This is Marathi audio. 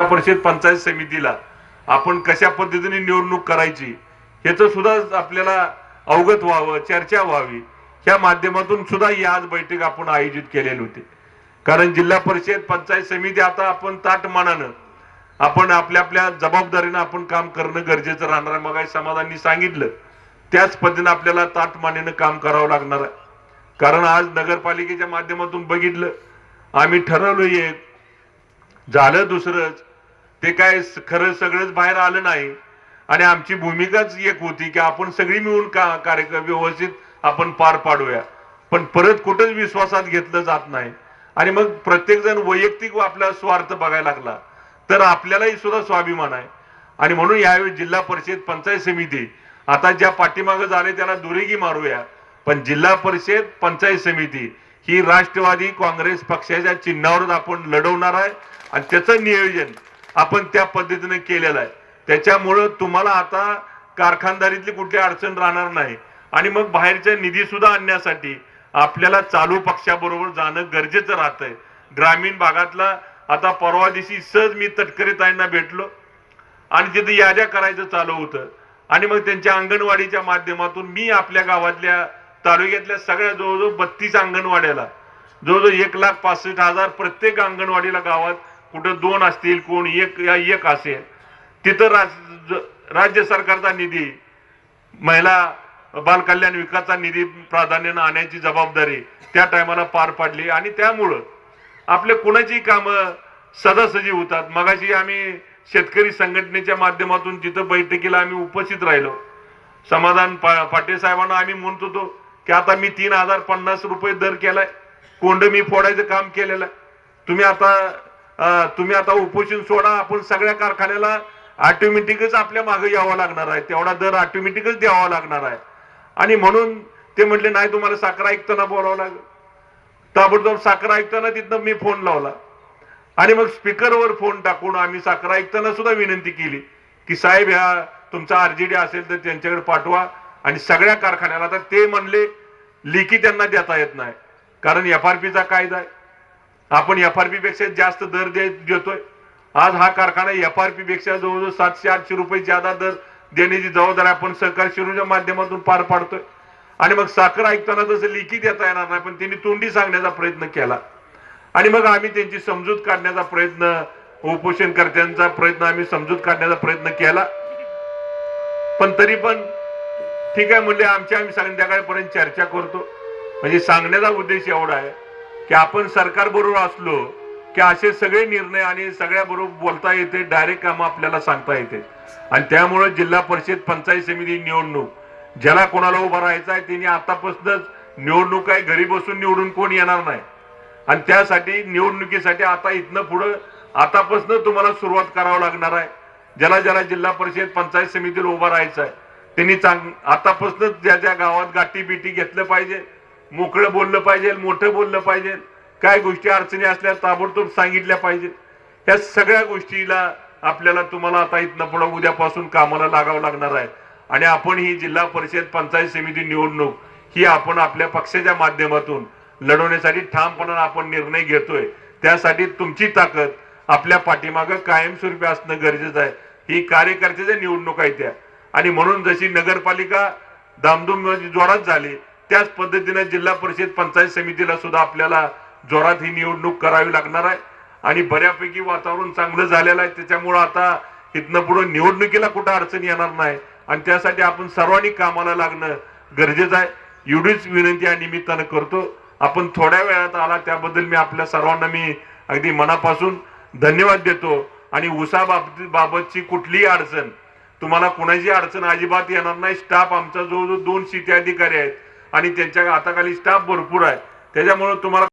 परिषद पंचायत समितीला आपण कशा पद्धतीने निवडणूक करायची ह्याचं सुद्धा आपल्याला अवगत व्हावं, चर्चा व्हावी, ह्या माध्यमातून सुद्धा ही आज बैठक आपण आयोजित केलेली होती. कारण जिल्हा परिषद पंचायत समिती आता आपण ताटमानानं आपण आपल्या आपल्या जबाबदारीनं आपण काम करणं गरजेचं राहणार आहे. मग समाधानी सांगितलं त्याच पद्धतीने आपल्याला ताटमानेनं काम करावं लागणार आहे. कारण आज नगरपालिकेच्या माध्यमातून बघितलं, आम्ही ठरवलं एक, झालं दुसरंच, ते काय खरं सगळंच बाहेर आलं नाही. आणि आमची भूमिकाच एक होती की आपण सगळी मिळून कार्यक्रम व्यवस्थित आपण पार पाडूया. पण परत कुठंच विश्वासात घेतलं जात नाही आणि मग प्रत्येक जण वैयक्तिक आपला स्वार्थ बघायला लागला तर आपल्यालाही सुद्धा स्वाभिमान आहे. आणि म्हणून यावेळी जिल्हा परिषद पंचायत समिती आता ज्या पाठीमागं झाले त्याला दुरेगी मारूया, पण जिल्हा परिषद पंचायत समिती ही राष्ट्रवादी काँग्रेस पक्षाच्या चिन्हावरच आपण लढवणार आहे आणि त्याचं नियोजन आपण त्या पद्धतीने केलेलं आहे. त्याच्यामुळं तुम्हाला आता कारखानदारीतली कुठली अडचण राहणार नाही. आणि मग बाहेरचा निधी सुद्धा आणण्यासाठी आपल्याला चालू पक्षाबरोबर जाणं गरजेचं राहतंय. ग्रामीण भागातला आता परवा दिवशी सहज मी तटकरे ताईंना भेटलो आणि तिथे याद्या करायचं चालू होतं आणि मग त्यांच्या अंगणवाडीच्या माध्यमातून मी आपल्या गावातल्या तालुक्यातल्या सगळ्या जवळजवळ 32 अंगणवाड्याला जवळजवळ 1,65,000 प्रत्येक अंगणवाडीला गावात कुठं 2 असतील, कोण एक असेल, तिथं राज्य सरकारचा निधी, महिला बाल कल्याण विकासाचा निधी प्राधान्यानं आणण्याची जबाबदारी त्या टायमाला पार पाडली. आणि त्यामुळं आपले कुणाची कामं सदासजी होतात. मगाशी आम्ही शेतकरी संघटनेच्या माध्यमातून तिथं बैठकीला आम्ही उपस्थित राहिलो. समाधान पाटील साहेबांना आम्ही म्हणत होतो की आता मी 3,050 रुपये दर केलाय, कोंड मी फोडायचं काम केलेलं आहे. तुम्ही आता उपोषण सोडा, आपण सगळ्या कारखान्याला ऑटोमॅटिकच आपल्या मागे यावं लागणार आहे, तेवढा दर ऑटोमॅटिकच द्यावा लागणार आहे. आणि म्हणून ते म्हटले नाही तुम्हाला साखर आयुक्तांना बोलावं लागेल. ताबडतोब साखर आयुक्तांना तिथनं मी फोन लावला आणि मग स्पीकरवर फोन टाकून आम्ही साखर आयुक्तांना सुद्धा विनंती केली की साहेब ह्या तुमचा आरजीडी असेल तर त्यांच्याकडे पाठवा. आणि सगळ्या कारखान्याला, तर ते म्हणले लेखी त्यांना देता येत नाही कारण FRP चा कायदा आहे, आपण FRP पेक्षा जास्त दर देतोय. आज हा कारखाना FRP पेक्षा जवळजवळ 700-800 रुपये ज्यादा दर देण्याची जबाबदारी आपण सहकार शिरूरच्या माध्यमातून पार पाडतोय. आणि मग साखर आयुक्तांना तसं लेखी देता येणार नाही, पण त्यांनी तोंडी सांगण्याचा प्रयत्न केला आणि मग आम्ही त्यांची समजूत काढण्याचा प्रयत्न, उपोषणकर्त्यांचा प्रयत्न, आम्ही समजूत काढण्याचा प्रयत्न केला. पण तरी पण ठीक आहे म्हणले, आम्ही संध्याकाळपर्यंत चर्चा करतो. म्हणजे सांगण्याचा उद्देश एवढा आहे की आपण सरकार बरोबर असलो की असे सगळे निर्णय आणि सगळ्या बरोबर बोलता येते, डायरेक्ट काम आपल्याला सांगता येते. आणि त्यामुळे जिल्हा परिषद पंचायत समिती निवडणूक ज्याला कोणाला उभा राहायचं आहे त्यांनी आतापासूनच निवडणूक आहे, घरी बसून निवडून कोण येणार नाही. आणि त्यासाठी निवडणुकीसाठी आता इथनं पुढं आतापासून तुम्हाला सुरुवात करावं लागणार आहे. ज्याला जिल्हा परिषद पंचायत समितीला उभा राहायचं आहे त्यांनी आतापासूनच ज्या गावात गाठी बिटी घेतलं पाहिजे, मोकळं बोललं पाहिजे, मोठं बोललं पाहिजे, काय गोष्टी अडचणी असल्या ताबडतोब सांगितल्या पाहिजे. ह्या सगळ्या गोष्टीला आपल्याला तुम्हाला आता इथनं पुढे उद्यापासून कामाला लागावं लागणार आहे. आणि आपण ही जिल्हा परिषद पंचायत समिती निवडणूक ही आपण आपल्या पक्षाच्या माध्यमातून लढवण्यासाठी ठामपणाने आपण निर्णय घेतोय. त्यासाठी तुमची ताकद आपल्या पाठीमागं कायमस्वरूपी असणं गरजेचं आहे. ही कार्यकर्त्याच्या निवडणूक आहे त्या. आणि म्हणून जशी नगरपालिका धामधूम जोरात झाली त्याच पद्धतीने जिल्हा परिषद पंचायत समितीला सुद्धा आपल्याला जोरात ही निवडणूक करावी लागणार आहे. आणि बऱ्यापैकी वातावरण चांगलं झालेलं आहे, त्याच्यामुळं आता इथनं पुढे निवडणुकीला कुठं अडचण येणार नाही. आणि त्यासाठी आपण सर्वांनी कामाला लागणं गरजेचं आहे. एवढीच विनंती या निमित्तानं करतो. आपण थोड्या वेळात आला त्याबद्दल मी आपल्या सर्वांना मी अगदी मनापासून धन्यवाद देतो. आणि बाबतची कुठलीही अडचण, तुम्हाला कोणाची अडचण अजिबात येणार नाही. स्टाफ आमचा जवळजवळ 2 शेती अधिकारी आहेत आणि त्यांच्या हाताखाली स्टाफ भरपूर आहे, त्याच्यामुळे तुम्हाला